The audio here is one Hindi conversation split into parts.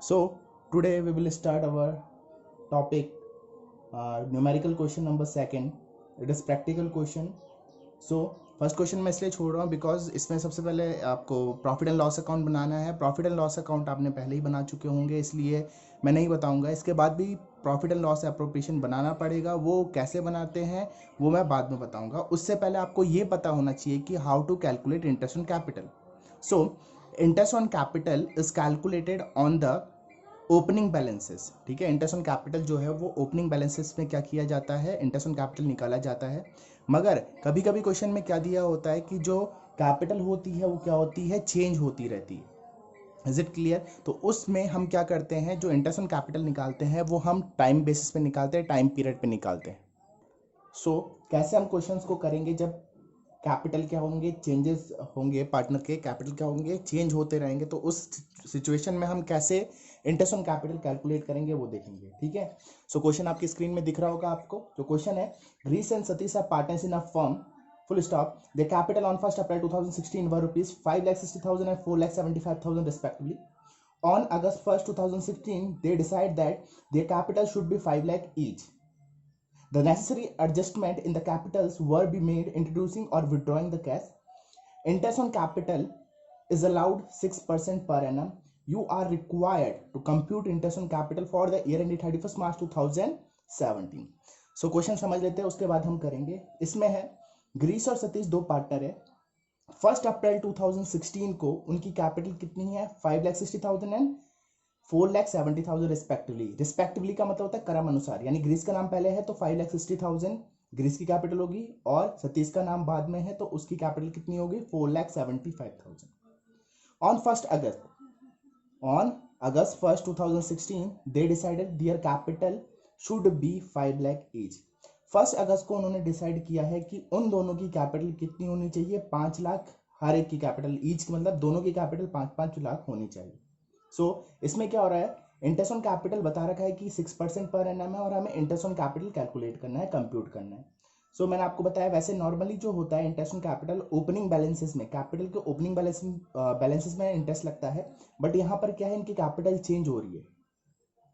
So today we will start our topic numerical question number second. It is practical question. So first question मैं इसलिए छोड़ रहा हूँ बिकॉज इसमें सबसे पहले आपको प्रॉफिट एंड लॉस अकाउंट बनाना है. प्रॉफिट एंड लॉस अकाउंट आपने पहले ही बना चुके होंगे, इसलिए मैं नहीं बताऊंगा. इसके बाद भी प्रॉफिट एंड लॉस एप्रोप्रिएशन बनाना पड़ेगा. वो कैसे बनाते हैं वो मैं बाद में बताऊंगा. उससे पहले आपको ये पता होना चाहिए कि how to calculate interest on capital. So interest on capital is calculated on the opening balances. ठीक है, इंटरेस्ट ऑन कैपिटल जो है वो ओपनिंग बैलेंसेस में क्या किया जाता है, इंटरेस्ट ऑन कैपिटल निकाला जाता है. मगर कभी कभी क्वेश्चन में क्या दिया होता है कि जो कैपिटल होती है वो क्या होती है, चेंज होती रहती है. Is it clear? तो उसमें हम क्या करते हैं, जो इंटरेस्ट ऑन कैपिटल निकालते हैं वो हम टाइम बेसिस पे निकालते हैं, टाइम पीरियड पे निकालते हैं. सो कैसे हम क्वेश्चंस को करेंगे, जब कैपिटल क्या होंगे, चेंजेस होंगे, पार्टनर के कैपिटल क्या होंगे, चेंज होते रहेंगे, तो उस सिचुएशन में हम कैसे इंटरेस्ट ऑन कैपिटल कैलकुलेट करेंगे वो देखेंगे. ठीक है. सो क्वेश्चन आपकी स्क्रीन में दिख रहा होगा आपको. जो क्वेश्चन है, Girish and Satish are partners in a firm full stop. Their capital on 1st April 2016 were rupees 5,60,000 and 4,75,000 respectively. On August 1st 2016 they decide that their capital should be 5 lakh each. The necessary adjustment in the capitals were be made introducing or withdrawing the cash. Interest on capital is allowed 6% per annum. You are required to compute interest on capital for the year ended 31st March 2017. So question समझ लेते हैं, उसके बाद हम करेंगे. इसमें है, ग्रीस और सतीश दो पार्टनर है. 1 अप्रैल 2016 को उनकी कैपिटल कितनी है, 5,60,000 एंड 4,70,000 रिस्पेक्टिवली. रिस्पेक्टिवली का मतलब होता है क्रम अनुसार, यानी ग्रीस का नाम पहले है तो 5,60,000 ग्रीस की कैपिटल होगी, और सतीश का नाम बाद में है तो उसकी कैपिटल कितनी होगी, 4,75,000. On first August 1st 2016 they decided their capital should be 5 lakh each. 1 अगस्त को उन्होंने डिसाइड किया है कि उन दोनों की कैपिटल कितनी होनी चाहिए, 5 लाख हर एक की कैपिटल. ईच मतलब दोनों की कैपिटल 5-5 लाख होनी चाहिए. सो इसमें क्या हो रहा है, इंटरेस्ट ऑन कैपिटल बता रखा है कि 6% पर एनम है, और हमें इंटरेस्ट ऑन कैपिटल कैलकुलेट करना है, कंप्यूट करना है. सो मैंने आपको बताया, वैसे नॉर्मली जो होता है interest on capital opening balances में, कैपिटल के ओपनिंग बैलेंसेस में इंटरेस्ट लगता है. बट यहाँ पर क्या है, इनकी कैपिटल चेंज हो रही है.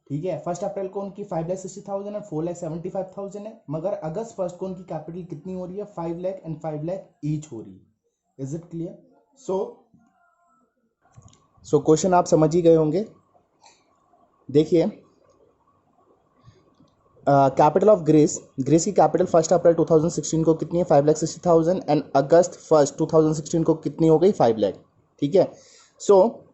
ठीक है, 1 अप्रैल को उनकी 5,60,000 और 4,75,000 है, मगर अगस्त 1 को उनकी कैपिटल कितनी हो रही है, 5 लाख एंड 5 लाख ईच हो रही है. Is it clear? So question आप समझ ही गए होंगे. देखिए, कैपिटल ऑफ ग्रीस की कैपिटल 1 अप्रैल 2016 को कितनी है, 5,60,000 एंड अगस्त 1 2016 को कितनी हो गई, 5 लाख. ठीक है. सो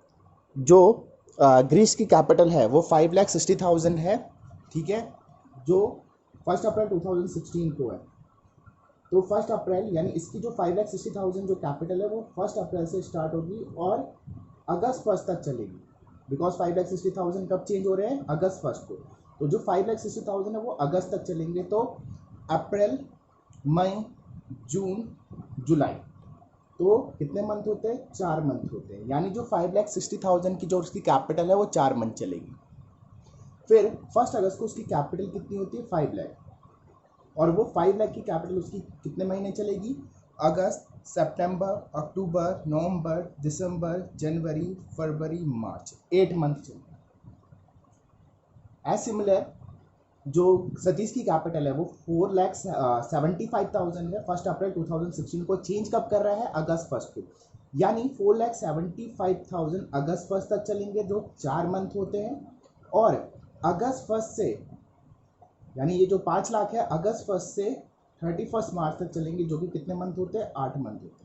जो ग्रीस की कैपिटल है वो 5,60,000 है. ठीक है, जो 1 अप्रैल 2016 को है. तो 1 अप्रैल यानी इसकी जो 5,60,000 जो कैपिटल है वो 1 अप्रैल से स्टार्ट होगी और अगस्त 1 तक चलेगी. बिकॉज 5,60,000 कब चेंज हो रहे हैं, अगस्त 1 को. तो जो 5,60,000 है वो अगस्त तक चलेंगे. तो अप्रैल, मई, जून, जुलाई, तो कितने मंथ होते हैं, 4 मंथ होते हैं. यानी जो 5,60,000 की जो उसकी कैपिटल है वो 4 मंथ चलेगी. फिर 1 अगस्त को उसकी कैपिटल कितनी होती है, 5 लाख, और वो 5 लाख की कैपिटल उसकी कितने महीने चलेगी, अगस्त, सितंबर, अक्टूबर, नवंबर, दिसंबर, जनवरी, फरवरी, मार्च, 8 मंथ चलेगी. एज सिमिलर जो सतीश की कैपिटल है वो 4,75,000 है. 1 अप्रैल 2016 को चेंज कब कर रहा है, अगस्त 1 को. यानी 4,75,000 अगस्त 1 तक चलेंगे, जो 4 मंथ होते हैं. और अगस्त 1 से, यानी ये जो 5 लाख है, अगस्त 1 से 31 मार्च तक चलेंगे, जो कि कितने मंथ होते हैं, 8 मंथ होते हैं.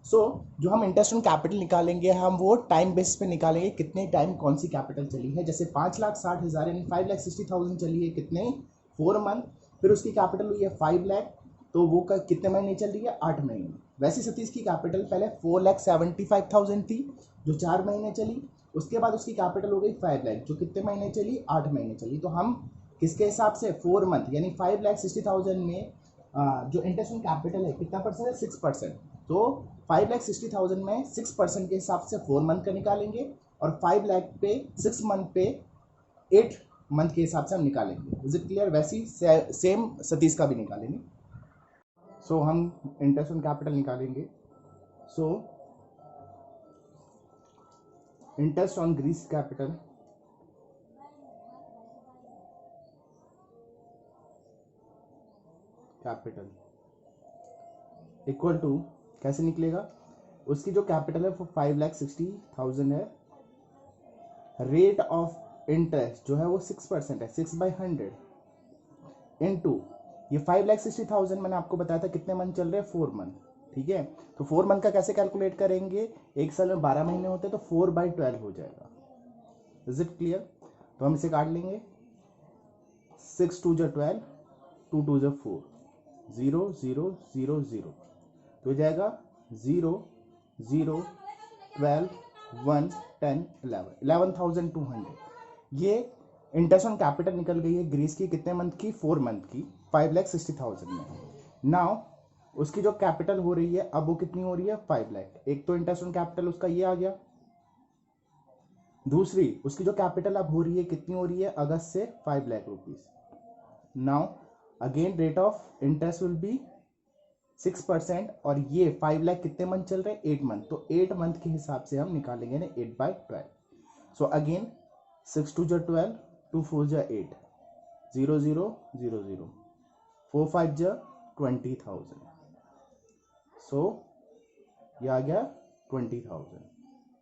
सो जो हम इंटरेस्ट ऑन कैपिटल निकालेंगे, हम वो टाइम बेसिस पे निकालेंगे, कितने टाइम कौन सी कैपिटल चली है. जैसे 5,60,000 यानी 5,60,000 चली है, कितने, 4 मंथ. फिर उसकी कैपिटल हुई है 5 लाख, तो वो कितने महीने चल रही है, 8 महीने. वैसे सतीश की कैपिटल पहले 4,75,000 थी, जो 4 महीने चली. उसके बाद उसकी कैपिटल हो गई 5 लाख, जो कितने महीने चली, 8 महीने चली. तो हम किसके हिसाब से, 4 मंथ, यानी 5,60,000 में जो इंटरेस्ट ऑन कैपिटल है कितना परसेंट है, 6%. तो 5,60,000 में 6% के हिसाब से 4 मंथ का निकालेंगे, और 5 लाख पे 6 मंथ पे 8 मंथ के हिसाब से हम निकालेंगे. Is it clear? वैसी सेम सतीश का भी निकालेंगे. सो हम इंटरेस्ट ऑन कैपिटल निकालेंगे. So interest on Girish capital capital equal to कैसे निकलेगा, उसकी जो कैपिटल है वो 5,60,000 है, रेट ऑफ इंटरेस्ट जो है वो 6% है, 6/100 इनटू ये 5,60,000 मैंने आपको बताया था कितने मंथ चल रहे हैं, 4 मंथ, ठीक है। तो 4 मंथ का कैसे कैलकुलेट करेंगे, एक साल में 12 महीने होते हैं तो 4/12 हो जाएगा। Is it clear? तो हम इसे काट लेंगे, 6 2 12, 2 2 4, 0 0 0 0, तो हो जाएगा 0 0 12 1 10 11, 11,200। ये इंटरेस्ट ऑन कैपिटल निकल गई है ग्रीस की, कितने मंथ की, 4 मंथ की, 5,60,000 में। नाउ उसकी जो कैपिटल हो रही है अब वो कितनी हो रही है, 5 लाख। एक तो इंटरेस्ट ऑन कैपिटल उसका ये आ गया, दूसरी उसकी जो कैपिटल अब हो रही है कितनी हो रही है, अगस्त से 5 lakh rupees. Now again rate of interest will be 6%, और ये 5 लाख कितने मंथ चल रहे हैं, 8 मंथ, तो 8 मंथ के हिसाब से हम निकालेंगे ना 8/12। सो अगेन 6 2 12, 2 4 8, 0 0 0 0, 4 5 20,000, सो ये आ गया 20,000।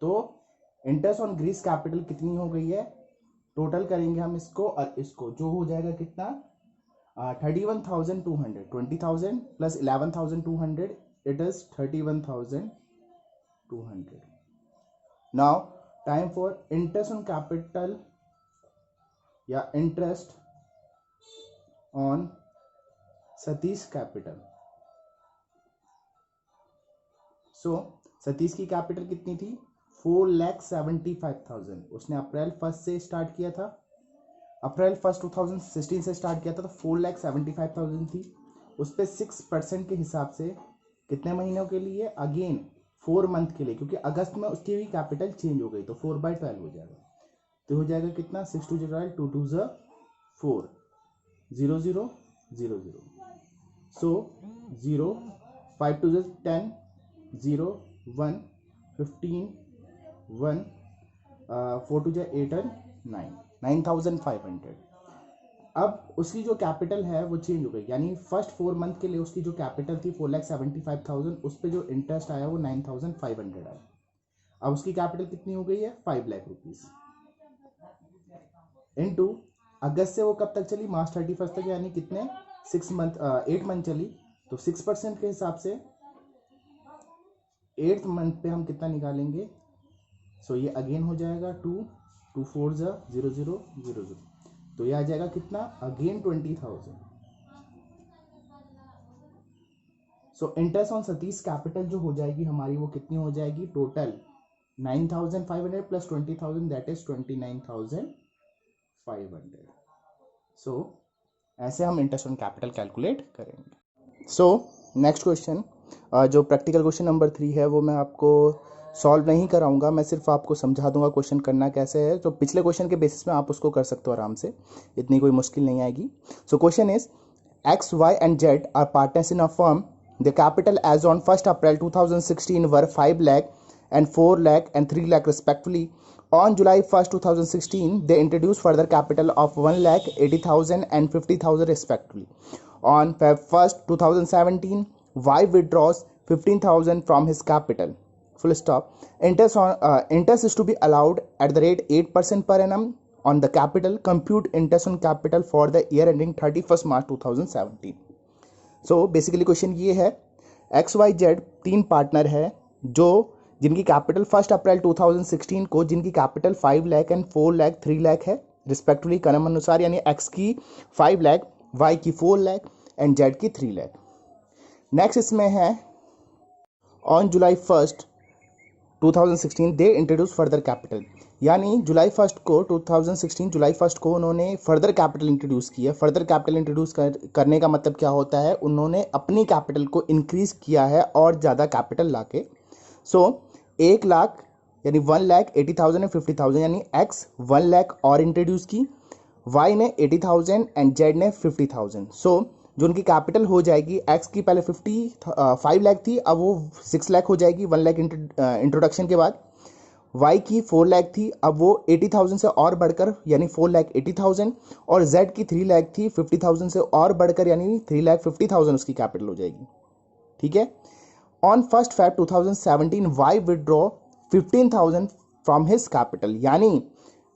तो इंटरेस्ट ऑन ग्रीस कैपिटल कितनी हो गई है, टोटल करेंगे हम इसको और इसको, जो हो जाएगा कितना, 31,200, 20,000 plus 11,200, it is 31,200। Now time for interest on capital या इंटरेस्ट ऑन सतीश कैपिटल। सो सतीश की कैपिटल कितनी थी, 4,75,000। उसने अप्रैल 1 से स्टार्ट किया था, अप्रैल 1 2016 से स्टार्ट किया था, तो 4,75,000 थी। उस पर 6% के हिसाब से कितने महीनों के लिए, अगेन 4 मंथ के लिए, क्योंकि अगस्त में उसकी भी कैपिटल चेंज हो गई तो 4/12 हो जाएगा। तो हो जाएगा कितना, 6 2 12, 2 2 4, 0 0 0 0, सो 0 5 2 10, 0 1 15 1, 4 2 8 and 9, 9,500। अब उसकी जो कैपिटल है वो चेंज हो गई, यानी फर्स्ट 4 मंथ के लिए उसकी जो कैपिटल थी 4,75,000, उस पर जो इंटरेस्ट आया वो 9,500 आया। अब उसकी कैपिटल कितनी हो गई है, 5 लाख रुपीज, इनटू अगस्त से वो कब तक चली, मार्च 31 तक, यानी कितने, 8 मंथ चली, तो 6% के हिसाब से 8th मंथ पे हम कितना निकालेंगे, सो ये अगेन हो जाएगा 2 2 4 0 0 0 0, तो ये आ जाएगा कितना, again 20,000। So interest on Satish capital जो हो जाएगी हमारी, वो कितनी हो जाएगी, टोटल 9,500 प्लस 20,000, दैट इज 29,500। सो ऐसे हम इंटरेस्ट ऑन कैपिटल कैलकुलेट करेंगे। सो नेक्स्ट क्वेश्चन, जो प्रैक्टिकल क्वेश्चन नंबर 3 है वो मैं आपको सॉल्व नहीं कराऊंगा, मैं सिर्फ आपको समझा दूंगा क्वेश्चन करना कैसे है। तो पिछले क्वेश्चन के बेसिस में आप उसको कर सकते हो आराम से, इतनी कोई मुश्किल नहीं आएगी। So question is X, Y and Z are partners in a firm. The capital as on 1st April 2016 were 5 lakh and 4 lakh and 3 lakh respectively. On July 1st 2016 they introduced further capital of 1 lakh 80,000 and 50,000 respectively. On Feb 1st 2017 Y withdraws 15,000 from his capital. Full stop. Interest is to be allowed at the rate 8% per annum on the capital. Compute interest on capital for the year ending 31st March 2017. So basically question ये है, XYZ 3 पार्टनर है जो जिनकी कैपिटल 1 अप्रैल 2016 को जिनकी कैपिटल 5 लाख एंड 4 लाख 3 लाख है रिस्पेक्टिवली क्रम अनुसार, यानी X की 5 लाख, Y की 4 लाख एंड Z की 3 लाख। नेक्स्ट इसमें है on July 1 2016 they introduce further capital, यानी जुलाई 1 को 2016 जुलाई 1 को उन्होंने फर्दर कैपिटल इंट्रोड्यूस किया। फर्दर कैपिटल इंट्रोड्यूस करने का मतलब क्या होता है, उन्होंने अपनी कैपिटल को इंक्रीज किया है और ज़्यादा कैपिटल लाके। सो 1 लाख यानी 1,80,000 एंड 50,000, यानी X 1 लाख और इंट्रोड्यूस की, Y ने 80,000 एंड Z ने 50,000। सो जो उनकी कैपिटल हो जाएगी, X की पहले 5 लाख थी, अब वो 6 लाख हो जाएगी 1 लाख इंट्रोडक्शन के बाद। वाई की 4 लाख थी, अब वो 80,000 से और बढ़कर यानी 4,80,000, और जेड की 3 लाख थी, 50,000 से और बढ़कर यानी 3,50,000 उसकी कैपिटल हो जाएगी। ठीक है। On 1 Feb 2017 Y withdraw 15,000 from his capital, यानी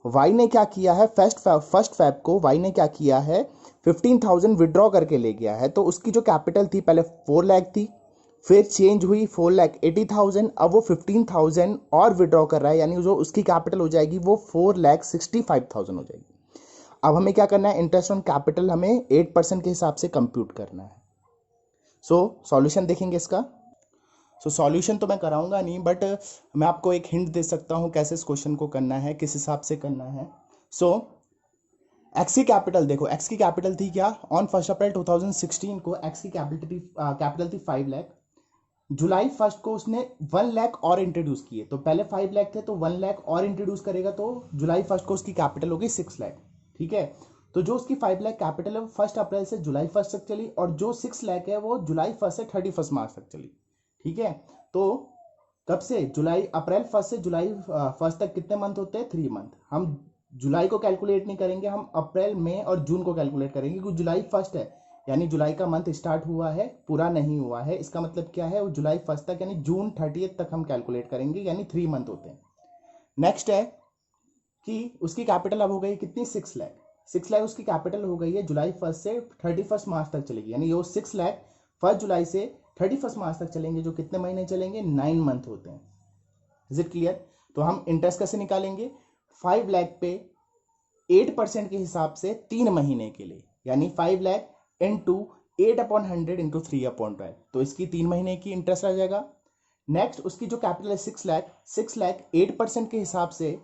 वाई ने क्या किया है, फर्स्ट फैब को वाई ने क्या किया है, 15,000 विड्रॉ करके ले गया है। तो उसकी जो कैपिटल थी पहले 4 लाख थी, फिर चेंज हुई 4,80,000, अब वो 15,000 और विड्रॉ कर रहा है, यानी जो उसकी कैपिटल हो जाएगी वो 4,65,000 हो जाएगी। अब हमें क्या करना है, इंटरेस्ट ऑन कैपिटल हमें 8% के हिसाब से कंप्यूट करना है। सॉल्यूशन देखेंगे इसका। सॉल्यूशन तो मैं कराऊंगा नहीं, बट मैं आपको एक हिंट दे सकता हूं कैसे इस क्वेश्चन को करना है, किस हिसाब से करना है। एक्स की कैपिटल देखो, एक्स की कैपिटल थी क्या, ऑन 1 अप्रैल 2016 को एक्स की कैपिटल थी 5 लाख। जुलाई 1 को उसने 1 लाख और इंट्रोड्यूस किए, तो पहले 5 लाख थे तो 1 लाख और इंट्रोड्यूस करेगा, तो जुलाई 1 को उसकी कैपिटल होगी 6 लाख। ठीक है। तो जो उसकी 5 लाख कैपिटल है वो 1 अप्रैल से जुलाई 1 तक चली, और जो 6 लाख है वो जुलाई 1 से 31 मार्च तक चली। ठीक है। तो कब से, अप्रैल 1 से जुलाई 1 तक कितने मंथ होते हैं, 3 मंथ। हम जुलाई को कैलकुलेट नहीं करेंगे, हम अप्रैल, मई और जून को कैलकुलेट करेंगे, क्योंकि जुलाई 1 है, यानी जुलाई का मंथ स्टार्ट हुआ है, पूरा नहीं हुआ है। इसका मतलब क्या है, वो जुलाई 1 तक यानी जून 30 तक हम कैलकुलेट करेंगे, यानी 3 मंथ होते हैं। नेक्स्ट है कि उसकी कैपिटल अब हो गई कितनी, 6 लाख। 6 लाख उसकी कैपिटल हो गई है, जुलाई 1 से 31 मार्च तक चलेगी, यानी ये 6 लाख 1 जुलाई से 31 मार्च तक चलेंगे, जो कितने महीने चलेंगे, 9 मंथ होते हैं। Is it clear. तो हम इंटरेस्ट कैसे निकालेंगे, 5 लाख पे 8% के हिसाब से 3 महीने के लिए, यानी 5 लाख इंटू 8/100 इंटू 3/12, तो इसकी 3 महीने की इंटरेस्ट आ जाएगा। नेक्स्ट उसकी जो कैपिटल है 6 लाख 8% के हिसाब से,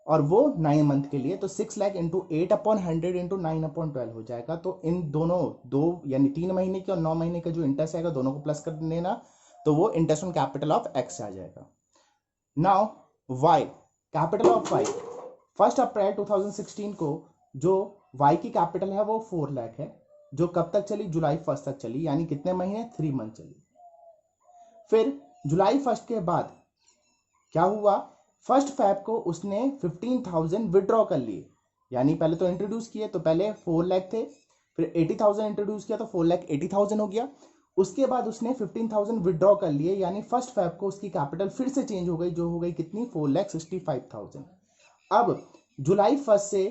और वो 9 मंथ के लिए, तो 6 लाख इंटू 8/100 इंटू 9/12 हो जाएगा। तो इन दोनों दो यानी 3 महीने की और 9 महीने का जो इंटरेस्ट आएगा दोनों को प्लस कर देना, तो वो interest on capital of x आ जाएगा। Now y, capital of y 1 अप्रैल 2016 को जो वाई की कैपिटल है वो 4 लाख है, जो कब तक चली, जुलाई 1 तक चली, यानी कितने महीने, 3 मंथ चली। फिर जुलाई 1 के बाद क्या हुआ, 1 फैब को उसने 15,000 विड्रॉ कर लिए, यानी पहले तो इंट्रोड्यूस किए, तो पहले 4 लाख थे, फिर 80,000 इंट्रोड्यूस किया तो 4,80,000 हो गया। उसके बाद उसने 15,000 विड्रॉ कर लिए, यानी 1 फैब को उसकी कैपिटल फिर से चेंज हो गई, जो हो गई कितनी, 4,65,000। अब जुलाई 1 से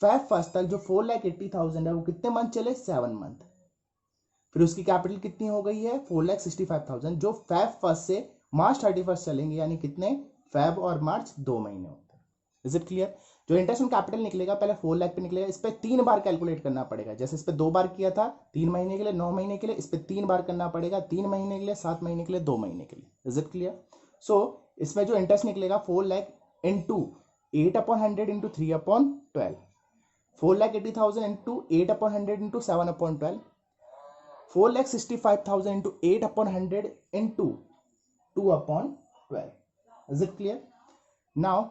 फैब 1 तक जो 4,80,000 है वो कितने मंथ चले, 7 मंथ। फिर उसकी कैपिटल कितनी हो गई है, 4,65,000, जो फैब 1 से मार्च 31 चलेंगे, यानी कितने, फैब और मार्च 2 महीने होते हैं। Is it clear. जो इंटरेस्ट ऑन कैपिटल निकलेगा पहले 4 लाख पे निकलेगा, इस पे 3 बार कैलकुलेट करना पड़ेगा, जैसे इस पे 2 बार किया था, 3 महीने के लिए, 9 महीने के लिए, इस पे 3 बार करना पड़ेगा, 3 महीने के लिए, 7 महीने के लिए, 2 महीने के लिए। Is it clear. सो इसमें जो इंटरेस्ट निकलेगा 4 lakh into 8/100 into 3/12, 4,80,000 into 8/100 into 7/12, 4,65,000 into 8/100 into 2/12। Is it clear. Now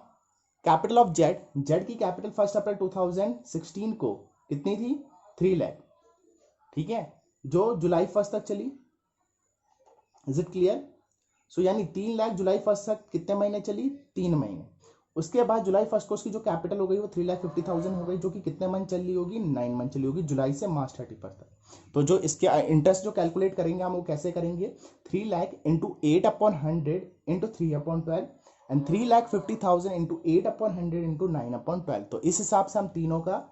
capital of Z, Z की कैपिटल 1 अप्रैल 2016 को कितनी थी, 3 लाख। ठीक है, जो जुलाई 1 तक चली। Is it clear. सो यानी 3 लाख जुलाई 1 तक कितने महीने चली, 3 महीने। उसके बाद जुलाई 1 को उसकी जो कैपिटल हो गई वो 3,50,000 हो गई, जो कि कितने मंथ चली होगी, 9 मंथ चली होगी, जुलाई से मार्च 31 तक। तो जो इसके इंटरेस्ट जो कैलकुलेट करेंगे हम वो कैसे करेंगे, 3 lakh into 8/100 into 3/12 and 3,50,000 into 8/100 into 9/12। तो इस हिसाब से हम तीनों का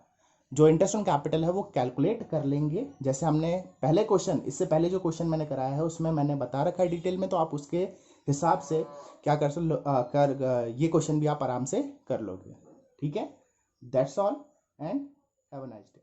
जो इंटरेस्ट ऑन कैपिटल है वो कैलकुलेट कर लेंगे, जैसे हमने पहले क्वेश्चन, इससे पहले जो क्वेश्चन मैंने कराया है उसमें मैंने बता रखा है डिटेल में, तो आप उसके हिसाब से क्या ये क्वेश्चन भी आप आराम से कर लोगे। ठीक है, that's all and have a nice day.